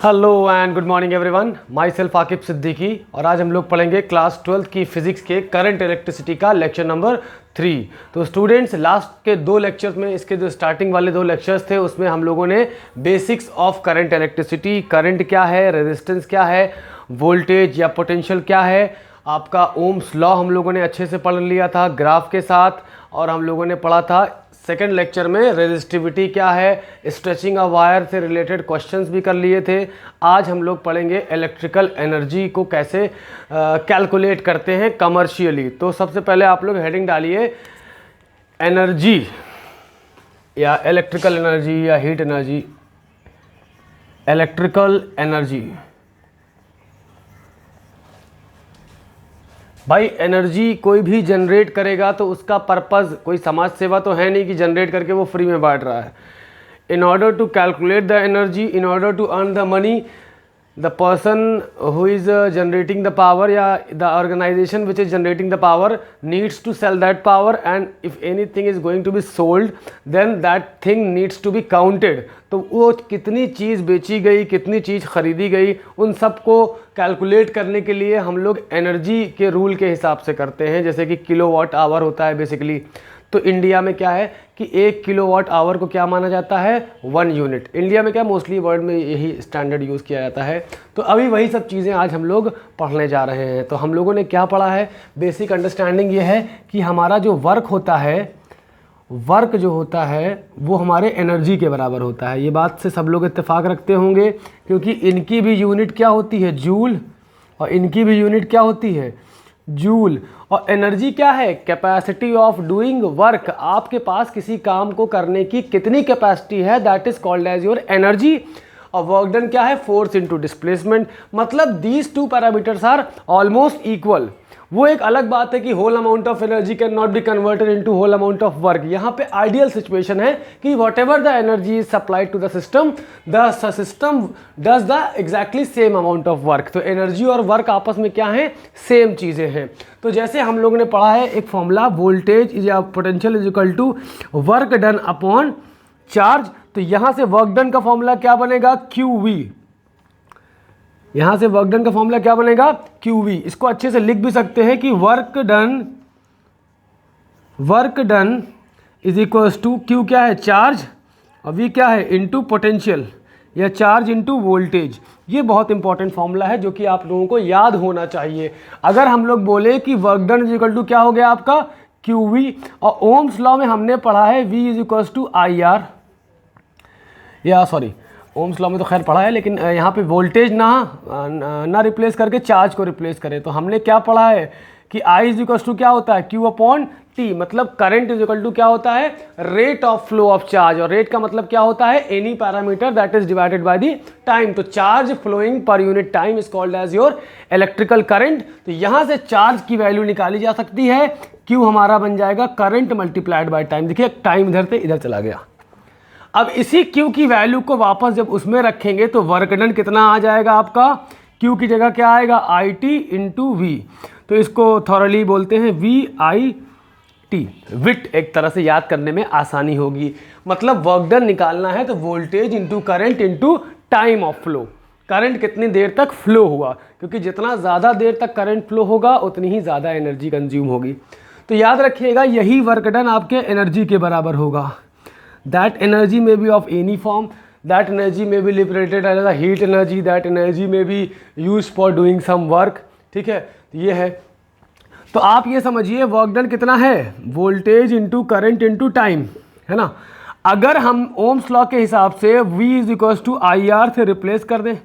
Hello and good morning everyone, my self Aqib Siddiqui और आज हम लोग पढ़ेंगे क्लास 12th की फिजिक्स के करंट इलेक्ट्रिसिटी का लेक्चर नंबर 3। तो स्टूडेंट्स, लास्ट के दो लेक्चर्स में, इसके जो स्टार्टिंग वाले दो लेक्चर्स थे उसमें हम लोगों ने basics of current electricity, current क्या है, रेजिस्टेंस क्या है, वोल्टेज या पोटेंशियल क्या है, आपका ओम्स लॉ हम लोगों ने अच्छे से पढ़ लिया था ग्राफ के साथ। और हम लोगों ने पढ़ा था सेकेंड लेक्चर में रेजिस्टिविटी क्या है, स्ट्रेचिंग अ वायर से रिलेटेड क्वेश्चंस भी कर लिए थे। आज हम लोग पढ़ेंगे इलेक्ट्रिकल एनर्जी को कैसे कैलकुलेट करते हैं कमर्शियली। तो सबसे पहले आप लोग हेडिंग डालिए एनर्जी या इलेक्ट्रिकल एनर्जी या हीट एनर्जी। इलेक्ट्रिकल एनर्जी, भाई एनर्जी कोई भी जनरेट करेगा तो उसका पर्पज़ कोई समाज सेवा तो है नहीं कि जनरेट करके वो फ्री में बांट रहा है। In order to calculate the energy, in order to earn the money, the person who is generating the power या the organization which is generating the power needs to sell that power, and if anything is going to be sold then that thing needs to be counted। तो वो कितनी चीज़ बेची गई, कितनी चीज़ ख़रीदी गई, उन सब को कैलकुलेट करने के लिए हम लोग एनर्जी के रूल के हिसाब से करते हैं। जैसे कि किलोवाट आवर होता है बेसिकली, तो इंडिया में क्या है कि 1 किलोवाट आवर को क्या माना जाता है, 1 यूनिट। इंडिया में क्या, मोस्टली वर्ल्ड में यही स्टैंडर्ड यूज़ किया जाता है। तो अभी वही सब चीज़ें आज हम लोग पढ़ने जा रहे हैं। तो हम लोगों ने क्या पढ़ा है, बेसिक अंडरस्टैंडिंग ये है कि हमारा जो वर्क होता है, वर्क जो होता है वो हमारे एनर्जी के बराबर होता है। ये बात से सब लोग इत्तेफाक रखते होंगे, क्योंकि इनकी भी यूनिट क्या होती है, जूल, और इनकी भी यूनिट क्या होती है, जूल। और एनर्जी क्या है, कैपेसिटी ऑफ डूइंग वर्क। आपके पास किसी काम को करने की कितनी कैपेसिटी है, that is called as your energy. और वर्क डन क्या है, फोर्स इनटू डिस्प्लेसमेंट। मतलब these two parameters are almost equal. वो एक अलग बात है कि whole amount of energy can not be converted into whole amount of work. यहाँ पे आइडियल सिचुएशन है कि whatever the energy is supplied to the system does the exactly same amount of work. तो energy और work आपस में क्या है, सेम चीज़ें हैं। तो जैसे हम लोगों ने पढ़ा है एक फॉर्मूला, वोल्टेज इज या potential is equal to work done upon charge. तो यहाँ से वर्क डन का फॉर्मूला क्या बनेगा, QV। यहां से वर्क डन का फॉर्मूला क्या बनेगा, QV। इसको अच्छे से लिख भी सकते हैं कि work done is equal to Q क्या है, चार्ज, और V क्या है, इनटू पोटेंशियल या चार्ज इनटू वोल्टेज। ये बहुत इंपॉर्टेंट फॉर्मूला है जो कि आप लोगों को याद होना चाहिए। अगर हम लोग बोले कि work done is equal to क्या हो गया आपका, QV, और ओम्स लॉ में हमने पढ़ा है V is equal to IR, या सॉरी ओम्स लॉ में तो खैर पढ़ा है, लेकिन यहाँ पे वोल्टेज ना रिप्लेस करके चार्ज को रिप्लेस करें। तो हमने क्या पढ़ा है कि I इज इक्वल टू क्या होता है, Q अपॉन T। मतलब करंट इज इक्वल टू क्या होता है, rate of flow of charge. और रेट का मतलब क्या होता है, any parameter that is divided by the time. तो charge flowing per unit time is called as your electrical current. तो यहाँ से चार्ज की वैल्यू निकाली जा सकती है, Q हमारा बन जाएगा करंट मल्टीप्लाइड बाय टाइम। देखिए टाइम इधर से इधर चला गया। अब इसी Q की वैल्यू को वापस जब उसमें रखेंगे तो वर्क डन कितना आ जाएगा आपका, Q की जगह क्या आएगा, IT इंटू V। तो इसको थॉरली बोलते हैं VIT, विट। एक तरह से याद करने में आसानी होगी। मतलब वर्क डन निकालना है तो voltage into current into time of flow. Current कितनी देर तक फ्लो हुआ, क्योंकि जितना ज़्यादा देर तक करंट फ्लो होगा उतनी ही ज़्यादा एनर्जी कंज्यूम होगी। तो याद रखिएगा यही वर्क डन आपके एनर्जी के बराबर होगा। That energy may be of any form, that energy may be liberated as a heat energy, that energy may be used for doing some work। ठीक है, ये है। तो आप ये समझिए वर्क डन कितना है, voltage into current into time, है ना। अगर हम ओम्स लॉ के हिसाब से V is equal to IR से रिप्लेस कर दें,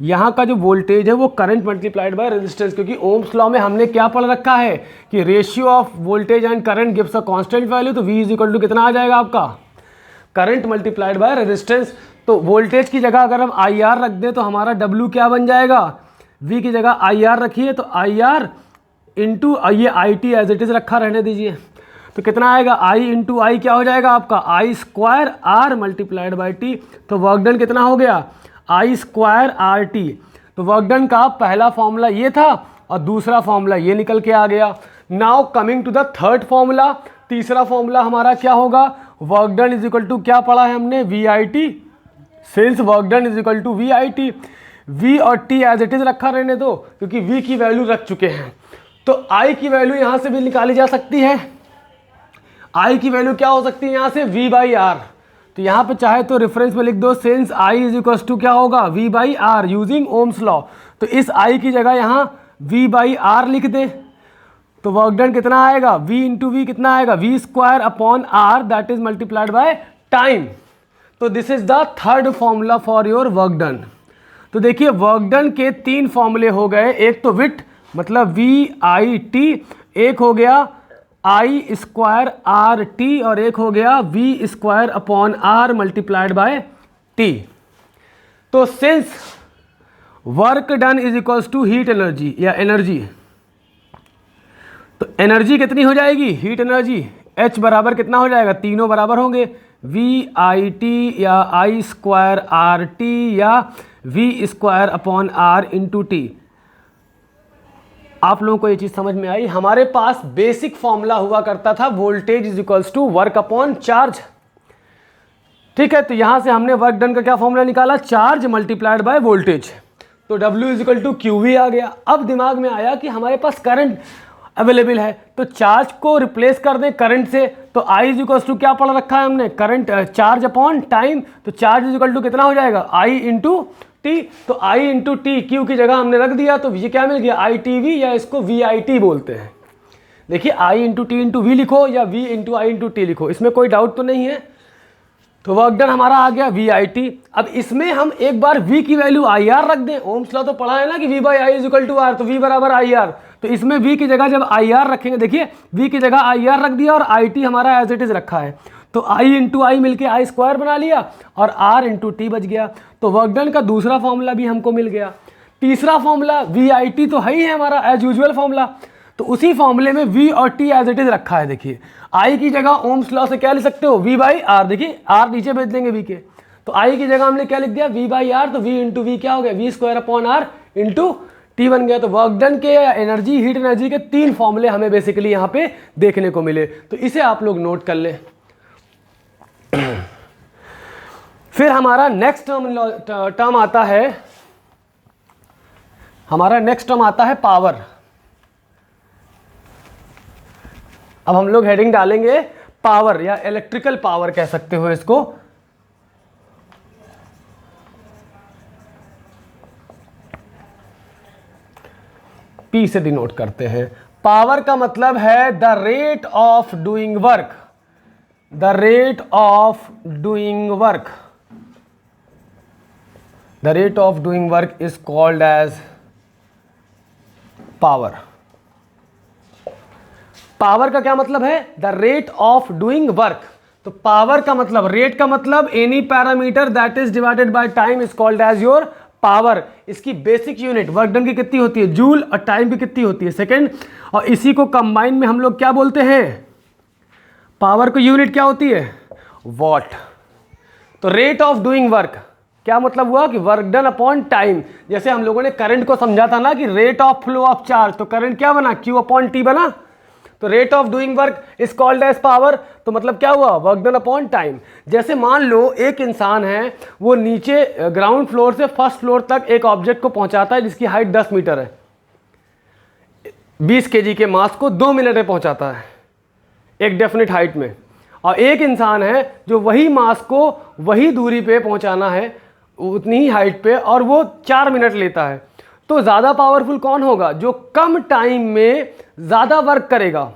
यहाँ का जो वोल्टेज है वो करंट मल्टीप्लाइड बाय रेजिस्टेंस, क्योंकि ओम्स लॉ में हमने क्या पढ़ रखा है कि ratio of voltage and current gives a constant value. तो V इज इक्वल टू कितना आ जाएगा आपका, करंट मल्टीप्लाइड बाय रेजिस्टेंस। तो वोल्टेज की जगह अगर हम IR रख दें तो हमारा W क्या बन जाएगा, V की जगह IR रखिए तो IR इंटू ये IT एज इट इज़ रखा रहने दीजिए। तो कितना आएगा, I इंटू आई क्या हो जाएगा आपका, I square R multiplied by T। तो वर्क डन कितना हो गया, I स्क्वायर RT। तो वर्क डन का पहला फॉर्मूला ये था और दूसरा फॉर्मूला ये निकल के आ गया। Now coming to the third formula, तीसरा फॉर्मूला हमारा क्या होगा, work done is equal to क्या पढ़ा है हमने, VIT since work done is equal to V I T, V और टी एज इट इज रखा रहने दो क्योंकि वी की वैल्यू रख चुके हैं। तो आई की वैल्यू यहाँ से भी निकाली जा सकती है। आई की वैल्यू क्या हो सकती है यहाँ से, वी बाई आर। तो यहाँ पे चाहे तो रेफरेंस में लिख दो since I is equal to क्या होगा, V by R using Ohm's law. तो इस आई की जगह यहाँ वी बाई आर लिख दे तो वर्क डन कितना आएगा, v इंटू वी कितना आएगा, V square upon R that is multiplied by time. तो this is the third formula for your work done. तो देखिए वर्क डन के 3 फॉर्मूले हो गए, एक तो विट मतलब वी आई टी, एक हो गया आई स्क्वायर आर टी और एक हो गया V square upon R multiplied by T. तो since work done is equals to heat energy या एनर्जी, तो एनर्जी कितनी हो जाएगी, हीट एनर्जी, H बराबर कितना हो जाएगा, तीनों बराबर होंगे, वी आई टी या आई स्क्वायर आर टी या V square upon R into T. आप लोगों को ये चीज़ समझ में आई। हमारे पास बेसिक फॉर्मूला हुआ करता था voltage is equals to work upon charge, ठीक है। तो यहां से हमने वर्क डन का क्या फॉर्मूला निकाला, चार्ज मल्टीप्लाइड बाय वोल्टेज। तो W is equal to Q V आ गया। अब दिमाग में आया कि हमारे पास करंट अवेलेबल है तो चार्ज को रिप्लेस कर दें करंट से। तो I इज इक्वल टू क्या पढ़ रखा है हमने, करंट चार्ज अपॉन टाइम। तो चार्ज इज इक्वल टू कितना हो जाएगा, I इंटू टी। तो I इंटू टी क्यू की जगह हमने रख दिया तो ये क्या मिल गया, ITV या इसको VIT बोलते हैं। देखिए I into T into V लिखो या V into I into T लिखो, इसमें कोई डाउट तो नहीं है। तो वर्क डन हमारा आ गया VIT। अब इसमें हम एक बार V की वैल्यू IR रख दें, ओम्स लॉ तो पढ़ा है ना कि V by I is equal to R, तो V बराबर IR। तो इसमें V की जगह जब IR रखेंगे, देखिए V की जगह IR रख दिया और IT हमारा एज इट इज रखा है। तो I इंटू आई मिल के आई स्क्वायर बना लिया और R इंटू टी बच गया। तो वर्क डन का दूसरा फॉर्मूला भी हमको मिल गया। तीसरा फॉर्मूला VIT तो है ही है हमारा एज यूजुअल फॉर्मूला, तो उसी फॉर्मूले में V और T एज इट इज रखा है। देखिए I की जगह ओम्स लॉ से क्या लिख सकते हो, V बाई आर, देखिए R नीचे भेज देंगे V के, तो I की जगह हमने क्या लिख दिया, V बाई आर। तो V इंटू वी क्या हो गया, V square upon R into T बन गया। तो वर्क डन के एनर्जी, हीट एनर्जी के 3 फॉर्मूले हमें बेसिकली यहाँ पे देखने को मिले, तो इसे आप लोग नोट कर लें। फिर हमारा नेक्स्ट टर्म आता है, हमारा नेक्स्ट टर्म आता है पावर। अब हम लोग हेडिंग डालेंगे पावर या इलेक्ट्रिकल पावर कह सकते हो इसको। P से डिनोट करते हैं। पावर का मतलब है the rate of doing work, the rate of doing work, the rate of doing work is called as power. Power का क्या मतलब है, the rate of doing work. तो पावर का मतलब, रेट का मतलब any parameter that is divided by time is called as your power. इसकी बेसिक यूनिट वर्क डन की कितनी होती है, जूल, और टाइम की कितनी होती है, सेकंड। और इसी को कंबाइन में हम लोग क्या बोलते हैं, पावर की यूनिट क्या होती है, वॉट। तो रेट ऑफ डूइंग वर्क क्या मतलब हुआ कि वर्क डन अपॉन टाइम। जैसे हम लोगों ने करंट को समझा था ना कि rate of flow of charge, तो करंट क्या बना, Q अपॉन टी बना। तो rate of doing work is called as power. तो मतलब क्या हुआ, वर्क डन अपॉन टाइम। जैसे मान लो एक इंसान है, वो नीचे ग्राउंड फ्लोर से फर्स्ट फ्लोर तक एक ऑब्जेक्ट को पहुंचाता है जिसकी हाइट 10 मीटर है, 20 kg के मास को 2 मिनट में पहुंचाता है एक डेफिनेट हाइट में। और एक इंसान है जो वही मास को वही दूरी पे पहुंचाना है उतनी ही हाइट पे, और वो 4 मिनट लेता है। तो ज़्यादा पावरफुल कौन होगा, जो कम टाइम में ज़्यादा वर्क करेगा।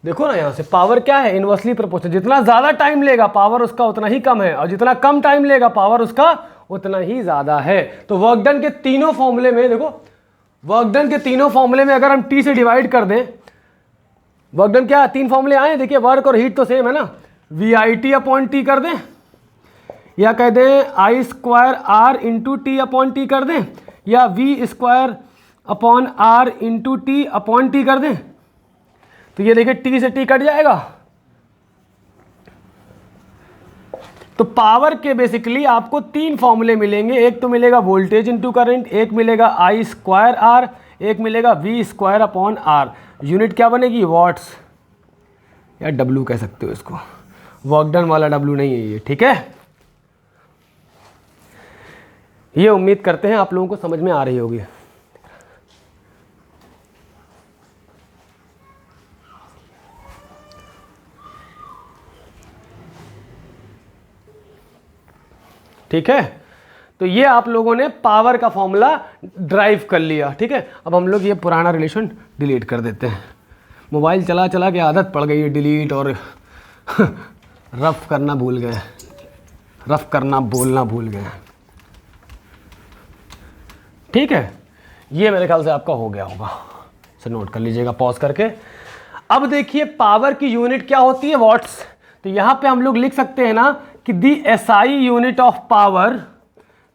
देखो ना यहाँ से पावर क्या है, इनवर्सली प्रोपोर्शनल। जितना ज़्यादा टाइम लेगा पावर उसका उतना ही कम है, और जितना कम टाइम लेगा पावर उसका उतना ही ज़्यादा है। तो वर्क डन के तीनों फॉर्मूले में, देखो वर्क डन के तीनों फॉर्मूले में अगर हम T से डिवाइड कर दें, वर्क डन क्या 3 फॉर्मूले आए, देखिए वर्क और हीट तो सेम है ना, VIT अपॉन टी कर दें, या कह दें I square R into T upon T कर दें, या V square upon R into T upon T कर दें। तो ये देखिए T से T कट जाएगा। तो पावर के बेसिकली आपको 3 फॉर्मूले मिलेंगे, एक तो मिलेगा वोल्टेज इंटू करंट, एक मिलेगा आई स्क्वायर आर, एक मिलेगा V square upon R. Unit क्या बनेगी, वॉट्स या W कह सकते हो इसको, वर्क डन वाला W नहीं है ये, ठीक है। ये उम्मीद करते हैं आप लोगों को समझ में आ रही होगी। ठीक है, तो ये आप लोगों ने पावर का फॉर्मूला ड्राइव कर लिया। ठीक है, अब हम लोग ये पुराना रिलेशन डिलीट कर देते हैं। मोबाइल चला चला के आदत पड़ गई है डिलीट और रफ करना भूल गए, रफ करना बोलना भूल गए। ठीक है, ये मेरे ख्याल से आपका हो गया होगा, इसे नोट कर लीजिएगा पॉज करके। अब देखिए पावर की यूनिट क्या होती है, वॉट्स। तो यहाँ पे हम लोग लिख सकते हैं ना कि the SI unit of power,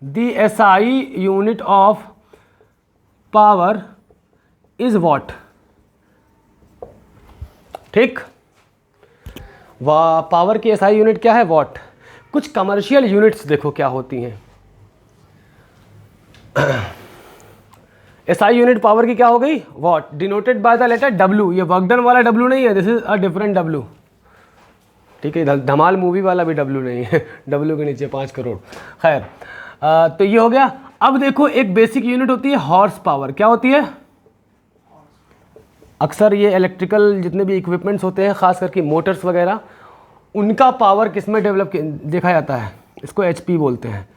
the SI unit of power is watt. ठीक, पावर की एसआई यूनिट क्या है, वॉट। कुछ कमर्शियल यूनिट्स देखो क्या होती हैं। एसआई यूनिट पावर की क्या हो गई, watt, denoted by the letter W. ये वर्क डन वाला डब्ल्यू नहीं है, this is a different W. ठीक है, धमाल मूवी वाला भी डब्ल्यू नहीं है, डब्ल्यू के नीचे 5 करोड़। खैर, तो ये हो गया। अब देखो एक बेसिक यूनिट होती है हॉर्स पावर। क्या होती है, अक्सर ये इलेक्ट्रिकल जितने भी इक्विपमेंट्स होते हैं, खास करके मोटर्स वगैरह, उनका पावर किस में डेवलप देखा जाता है, इसको एचपी बोलते हैं,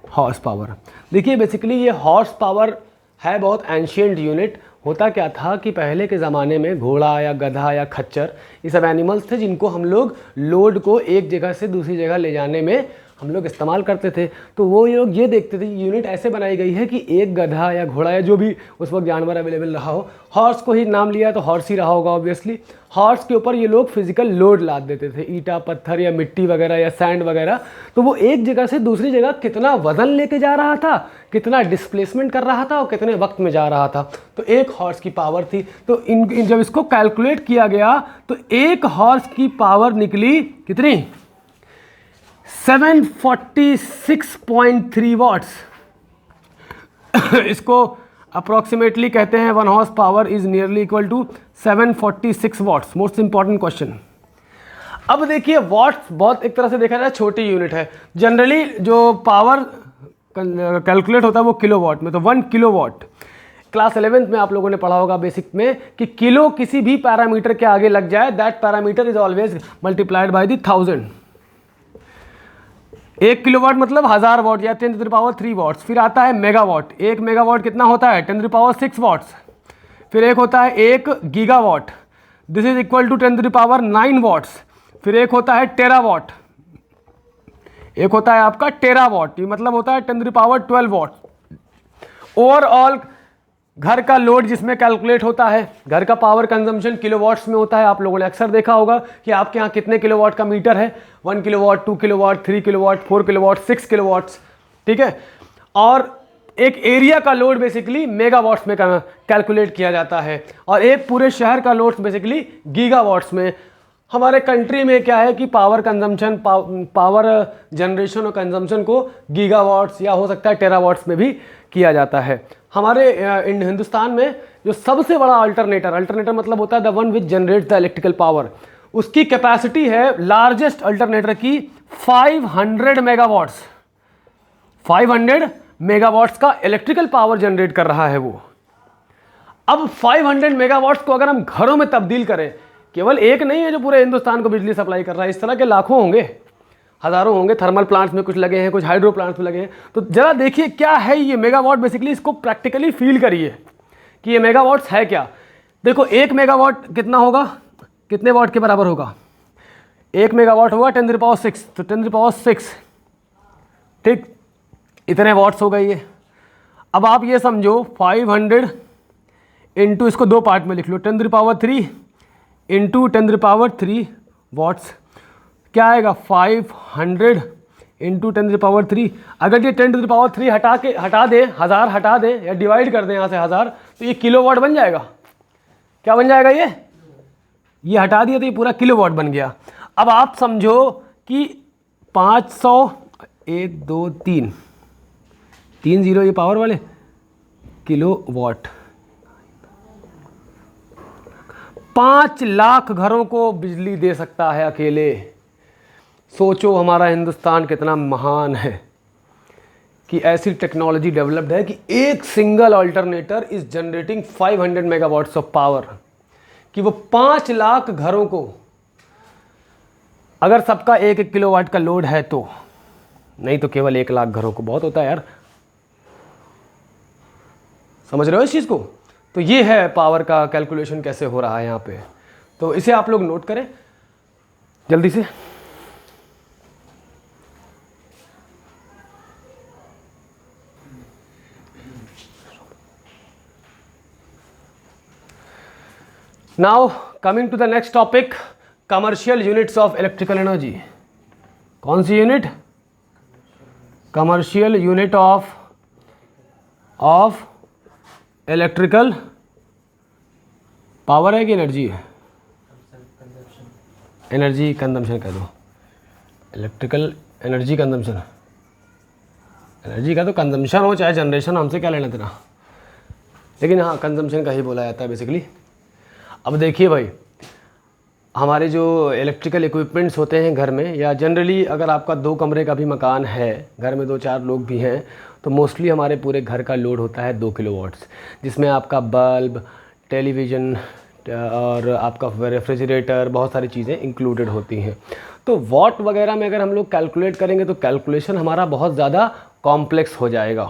हॉर्स पावर। देखिए बेसिकली ये हॉर्स पावर है बहुत एंशियंट यूनिट। होता क्या था कि पहले के ज़माने में घोड़ा या गधा या खच्चर, ये सब एनिमल्स थे जिनको हम लोग लोड को एक जगह से दूसरी जगह ले जाने में हम लोग इस्तेमाल करते थे। तो वो लोग ये देखते थे कि यूनिट ऐसे बनाई गई है कि एक गधा या घोड़ा या जो भी उस वक्त जानवर अवेलेबल रहा हो, हॉर्स को ही नाम लिया तो हॉर्स ही रहा होगा ऑब्वियसली। हॉर्स के ऊपर ये लोग फिजिकल लोड लाद देते थे, ईंटा पत्थर या मिट्टी वगैरह या सैंड वगैरह। तो वो एक जगह से दूसरी जगह कितना वजन लेके जा रहा था, कितना डिस्प्लेसमेंट कर रहा था और कितने वक्त में जा रहा था, तो एक हॉर्स की पावर थी। तो जब इसको कैलकुलेट किया गया तो एक हॉर्स की पावर निकली कितनी, 746.3 वॉट्स। इसको अप्रॉक्सीमेटली कहते हैं 1 horse power is nearly equal to 746 watts. Most important question. अब देखिए वॉट्स बहुत एक तरह से देखा जाए छोटी यूनिट है। जनरली जो पावर कैलकुलेट होता है वो किलो वॉट में। तो 1 किलो वॉट, क्लास 11th में आप लोगों ने पढ़ा होगा बेसिक में कि किलो किसी भी पैरामीटर के आगे लग जाए, that parameter is always multiplied by the 1000। 1 kilowatt मतलब 1000 वॉट या 10 टू द पावर 3 वॉट्स। फिर आता है मेगावाट। 1 मेगावाट कितना होता है, 10 टू द पावर 6 वॉट्स। फिर एक होता है 1 gigawatt, this is equal to 10 to the power 9 watts. फिर एक होता है टेरावाट, एक होता है आपका टेरावाट, ये मतलब होता है 10 to the power 12 watt. Overall घर का लोड जिसमें कैलकुलेट होता है, घर का पावर कंजम्पशन किलोवाट्स में होता है। आप लोगों ने अक्सर देखा होगा कि आपके यहाँ कितने किलोवाट का मीटर है, 1 kilowatt, 2 kilowatt, 3 kilowatt, 4 kilowatt, 6 kilowatts. ठीक है, और एक एरिया का लोड बेसिकली मेगावाट्स में कैलकुलेट किया जाता है और एक पूरे शहर का लोड बेसिकली गीगावाट्स में। हमारे कंट्री में क्या है कि पावर कंजम्पशन, पावर जनरेशन और कंजम्पशन को गीगावाट्स या हो सकता है टेरावाट्स में भी किया जाता है। हमारे हिंदुस्तान में जो सबसे बड़ा अल्टरनेटर मतलब होता है the one which generate the electrical power, उसकी कैपेसिटी है लार्जेस्ट अल्टरनेटर की 500 मेगावाट्स। 500 मेगावाट्स का इलेक्ट्रिकल पावर जनरेट कर रहा है वो। अब 500 मेगावाट्स को अगर हम घरों में तब्दील करें, केवल एक नहीं है जो पूरे हिंदुस्तान को बिजली सप्लाई कर रहा है, इस तरह के लाखों होंगे, हज़ारों होंगे। थर्मल प्लांट्स में कुछ लगे हैं, कुछ हाइड्रो प्लांट्स में लगे हैं। तो जरा देखिए क्या है ये मेगावाट, बेसिकली इसको प्रैक्टिकली फील करिए कि ये मेगावाट्स है क्या। देखो 1 मेगावाट कितना होगा, कितने वाट के बराबर होगा, 1 मेगावाट होगा 10 टू द पावर 6, तो 10 टू द पावर 6, ठीक, इतने वाट्स हो गए ये। अब आप ये समझो 500 इंटू, इसको 2 पार्ट में लिख लो, 10 to the power 3 into 10 to the power 3 watts. क्या आएगा 500 इंटू 10 टू द पावर 3। अगर ये 10 टू द पावर 3 हटा दे, 1000 हटा दें या डिवाइड कर दें यहाँ से 1000, तो ये किलोवाट बन जाएगा। क्या बन जाएगा ये हटा दिया तो ये पूरा किलोवाट बन गया। अब आप समझो कि 500, 1 2 3 3 0 ये पावर वाले किलोवाट, 5 लाख घरों को बिजली दे सकता है अकेले। सोचो हमारा हिंदुस्तान कितना महान है कि ऐसी टेक्नोलॉजी डेवलप्ड है कि एक single alternator is generating 500 megawatts of power, कि वो 5 लाख घरों को, अगर सबका 1-1 किलोवाट का लोड है तो, नहीं तो केवल 1 लाख घरों को, बहुत होता है यार, समझ रहे हो इस चीज़ को। तो ये है पावर का कैलकुलेशन कैसे हो रहा है यहाँ पे, तो इसे आप लोग नोट करें जल्दी से। Now coming to the next topic, commercial units of electrical energy. कौन सी unit? Commercial unit of electrical power है कि एनर्जी है? एनर्जी कंजम्पशन कह दो, इलेक्ट्रिकल एनर्जी कंजम्पशन। एनर्जी का तो कंजम्पशन हो चाहे जनरेशन, हमसे क्या लेना तेरा, लेकिन हाँ कंजम्पशन का ही बोला जाता है बेसिकली। अब देखिए भाई, हमारे जो इलेक्ट्रिकल इक्विपमेंट्स होते हैं घर में, या जनरली अगर आपका 2 कमरे का भी मकान है, घर में 2-4 लोग भी हैं, तो मोस्टली हमारे पूरे घर का लोड होता है 2 किलोवाट्स, जिसमें आपका बल्ब, टेलीविज़न और आपका रेफ्रिजरेटर, बहुत सारी चीज़ें इंक्लूडेड होती हैं। तो वॉट वगैरह में अगर हम लोग कैलकुलेट करेंगे तो कैलकुलेशन हमारा बहुत ज़्यादा कॉम्प्लेक्स हो जाएगा,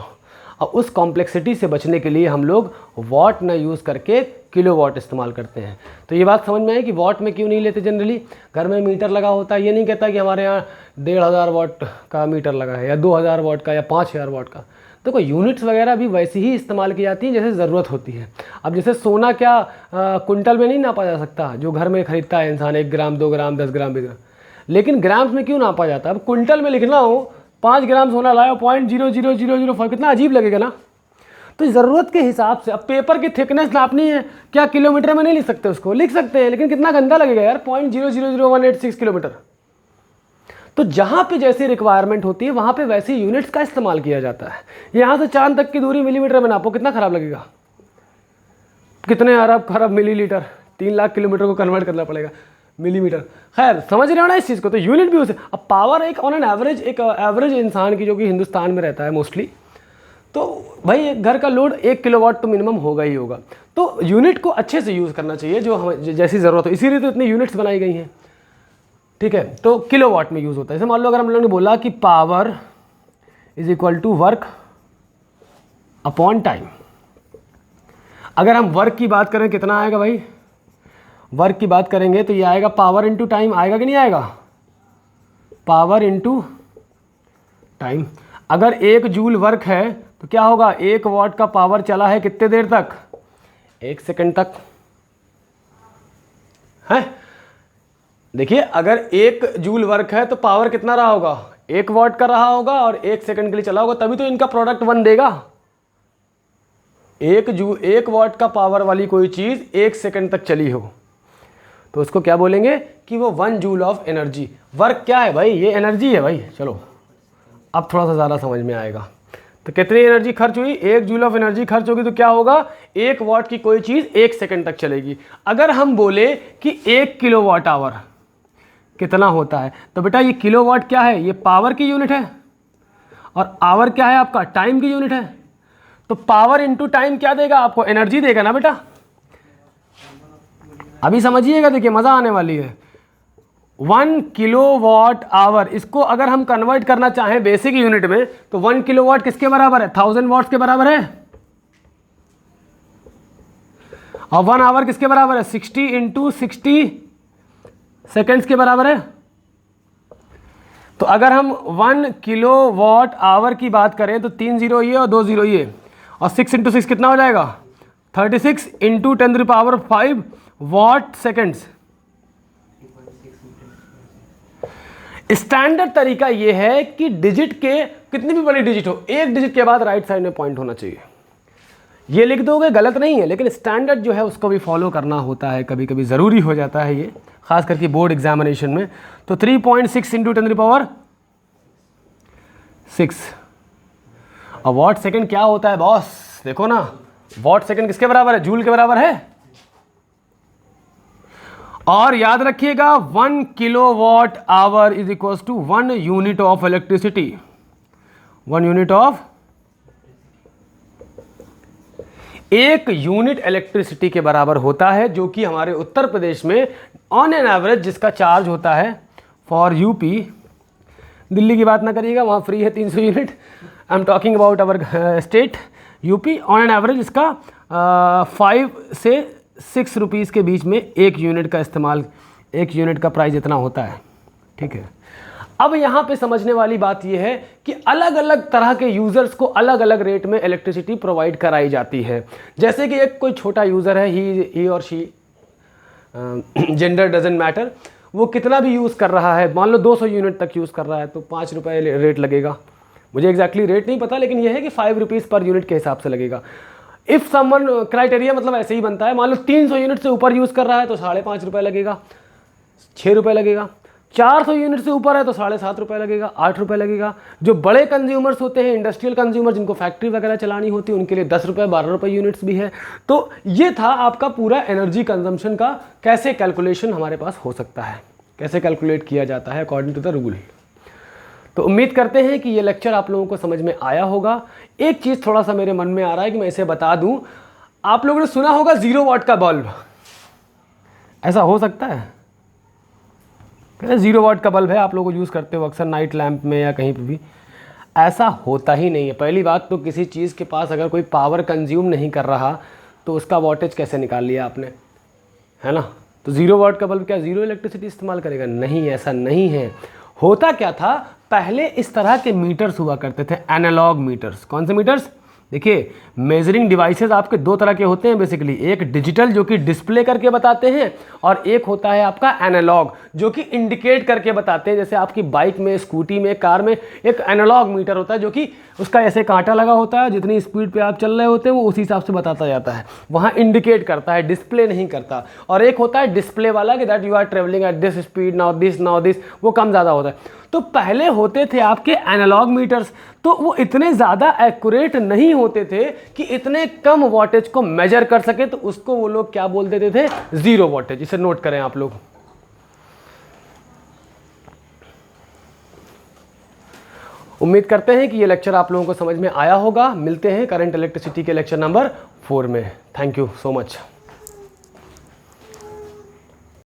और उस कॉम्प्लेक्सिटी से बचने के लिए हम लोग वॉट ना यूज़ करके किलोवाट इस्तेमाल करते हैं। तो ये बात समझ में आई कि वॉट में क्यों नहीं लेते। जनरली घर में मीटर लगा होता है, ये नहीं कहता कि हमारे यहाँ 1500 वाट का मीटर लगा है, या 2000 वाट का, या 5000 वाट का। देखो यूनिट्स वगैरह भी वैसे ही इस्तेमाल की जाती हैं जैसे ज़रूरत होती है। अब जैसे सोना क्या कुंटल में नहीं नापा जा सकता, जो घर में खरीदता है इंसान, 1 ग्राम 2 ग्राम 10 ग्राम 20 ग्राम, लेकिन ग्राम्स में क्यों नापा जाता है। अब कुंटल में लिखना हो 5 ग्राम सोना लाया 0.00005, कितना अजीब लगेगा ना। तो ज़रूरत के हिसाब से, अब पेपर की थिकनेस नापनी है, क्या किलोमीटर में नहीं लिख सकते, उसको लिख सकते हैं, लेकिन कितना गंदा लगेगा यार, 0.000186 किलोमीटर। तो जहाँ पे जैसी रिक्वायरमेंट होती है वहाँ पे वैसी यूनिट्स का इस्तेमाल किया जाता है। यहाँ से चांद तक की दूरी मिलीमीटर में नापो, कितना ख़राब लगेगा, कितने अरब खरब मिलीलीटर, 3 लाख किलोमीटर को कन्वर्ट करना पड़ेगा मिलीमीटर। खैर समझ रहे हो ना इस चीज़ को। तो यूनिट भी उसे, अब पावर एक ऑन एन एवरेज, एक एवरेज इंसान की जो कि हिंदुस्तान में रहता है मोस्टली, तो भाई घर का लोड 1 किलोवाट तो मिनिमम होगा ही होगा। तो यूनिट को अच्छे से यूज़ करना चाहिए, जो हम जैसी ज़रूरत हो, इसीलिए तो इतनी यूनिट्स बनाई गई हैं, ठीक है। तो किलोवाट में यूज़ होता है। जैसे मान लो अगर हम लोगों ने बोला कि power is equal to work upon time, अगर हम वर्क की बात करें कितना आएगा भाई, वर्क की बात करेंगे तो ये आएगा पावर इंटू टाइम, आएगा कि नहीं आएगा, पावर इंटू टाइम। अगर 1 जूल वर्क है तो क्या होगा, 1 वाट का पावर चला है कितने देर तक, 1 सेकंड तक है। देखिए अगर 1 जूल वर्क है तो पावर कितना रहा होगा, 1 वाट का रहा होगा, और 1 सेकंड के लिए चला होगा, तभी तो इनका प्रोडक्ट 1 देगा। 1 वाट का पावर वाली कोई चीज़ 1 सेकंड तक चली हो तो उसको क्या बोलेंगे कि वो 1 जूल ऑफ एनर्जी। वर्क क्या है भाई, ये एनर्जी है भाई। चलो अब थोड़ा सा ज़्यादा समझ में आएगा। तो कितनी एनर्जी खर्च हुई, 1 जूल ऑफ एनर्जी खर्च होगी, तो क्या होगा, 1 वाट की कोई चीज़ 1 सेकंड तक चलेगी। अगर हम बोले कि 1 किलोवाट आवर कितना होता है, तो बेटा ये किलोवाट क्या है, ये पावर की यूनिट है, और आवर क्या है आपका, टाइम की यूनिट है। तो पावर इंटू टाइम क्या देगा आपको, एनर्जी देगा ना बेटा। अभी समझिएगा, देखिए मज़ा आने वाली है। 1 किलोवाट आवर, इसको अगर हम कन्वर्ट करना चाहें बेसिक यूनिट में तो 1 किलोवाट किसके बराबर है, 1000 वाट्स के बराबर है, और 1 आवर किसके बराबर है, 60 इंटू 60 सेकेंड्स के बराबर है। तो अगर हम 1 किलोवाट आवर की बात करें तो 3 जीरो ये और 2 जीरो ये, और 6 इंटू 6 कितना हो जाएगा, 36 इंटू 10⁵ वाट सेकेंड्स। स्टैंडर्ड तरीका यह है कि डिजिट के, कितनी भी बड़ी डिजिट हो, 1 डिजिट के बाद राइट साइड में पॉइंट होना चाहिए। ये लिख दोगे गलत नहीं है, लेकिन स्टैंडर्ड जो है उसको भी फॉलो करना होता है, कभी कभी ज़रूरी हो जाता है ये, खास करके बोर्ड एग्जामिनेशन में। तो 3.6 इंटू 10⁶, और वाट सेकंड क्या होता है बॉस, देखो ना, वाट सेकंड किसके बराबर है, जूल के बराबर है। और याद रखिएगा 1 kilowatt hour is equal to 1 unit of electricity, 1 unit of 1 unit electricity के बराबर होता है, जो कि हमारे उत्तर प्रदेश में ऑन एन एवरेज जिसका चार्ज होता है फॉर यूपी, दिल्ली की बात ना करिएगा, वहाँ फ्री है 300 unit, I am talking about our state UP, on an average इसका 5 से 6 रुपीज़ के बीच में 1 यूनिट का इस्तेमाल, 1 यूनिट का प्राइस इतना होता है। ठीक है, अब यहाँ पे समझने वाली बात यह है कि अलग अलग तरह के यूज़र्स को अलग अलग रेट में इलेक्ट्रिसिटी प्रोवाइड कराई जाती है। जैसे कि एक कोई छोटा यूज़र है, ही और शी, जेंडर डजेंट मैटर, वो कितना भी यूज़ कर रहा है, मान लो 200 यूनिट तक यूज़ कर रहा है तो 5 रुपये रेट लगेगा। मुझे एग्जैक्टली रेट नहीं पता, लेकिन यह है कि 5 रुपीज़ पर यूनिट के हिसाब से लगेगा। इफ़ समवन क्राइटेरिया मतलब ऐसे ही बनता है, मान लो 300 यूनिट से ऊपर यूज़ कर रहा है तो 5.5 रुपये लगेगा, 6 रुपये लगेगा। 400 यूनिट से ऊपर है तो 7.5 रुपये लगेगा, 8 रुपये लगेगा। जो बड़े कंज्यूमर्स होते हैं, इंडस्ट्रियल कंज्यूमर, जिनको फैक्ट्री वगैरह चलानी होती है, उनके लिए 10 रुपये 12 रुपये यूनिट्स भी है। तो ये था आपका पूरा एनर्जी कंजम्पशन का कैसे कैलकुलेशन हमारे पास हो सकता है, कैसे कैलकुलेट किया जाता है अकॉर्डिंग टू द रूल। तो उम्मीद करते हैं कि ये लेक्चर आप लोगों को समझ में आया होगा। एक चीज़ थोड़ा सा मेरे मन में आ रहा है कि मैं इसे बता दूं, आप लोगों ने सुना होगा 0 वाट का बल्ब, ऐसा हो सकता है? 0 वाट का बल्ब है, आप लोग यूज़ करते हो अक्सर नाइट लैंप में या कहीं पर भी। ऐसा होता ही नहीं है। पहली बात तो किसी चीज़ के पास अगर कोई पावर कंज्यूम नहीं कर रहा तो उसका वॉटेज कैसे निकाल लिया आपने, है ना? तो 0 वाट का बल्ब क्या 0 इलेक्ट्रिसिटी इस्तेमाल करेगा? नहीं, ऐसा नहीं है। होता क्या था, पहले इस तरह के मीटर्स हुआ करते थे, एनालॉग मीटर्स। कौन से मीटर्स? देखिए, मेजरिंग डिवाइसेस आपके 2 तरह के होते हैं बेसिकली। एक डिजिटल जो कि डिस्प्ले करके बताते हैं, और एक होता है आपका एनालॉग जो कि इंडिकेट करके बताते हैं। जैसे आपकी बाइक में, स्कूटी में, कार में एक एनालॉग मीटर होता है जो कि उसका ऐसे कांटा लगा होता है, जितनी स्पीड पे आप चल रहे होते हैं वो उसी हिसाब से बताता जाता है, वहाँ इंडिकेट करता है, डिस्प्ले नहीं करता। और एक होता है डिस्प्ले वाला कि that you are travelling at this speed, now this, वो कम ज़्यादा होता है। तो पहले होते थे आपके एनालॉग मीटर्स, तो वो इतने ज़्यादा एक्यूरेट नहीं होते थे कि इतने कम वॉटेज को मेजर कर सके, तो उसको वो लोग क्या बोल देते थे? 0 वॉटेज। इसे नोट करें आप लोग। उम्मीद करते हैं कि ये लेक्चर आप लोगों को समझ में आया होगा। मिलते हैं करंट इलेक्ट्रिसिटी के लेक्चर नंबर 4 में। Thank you so much.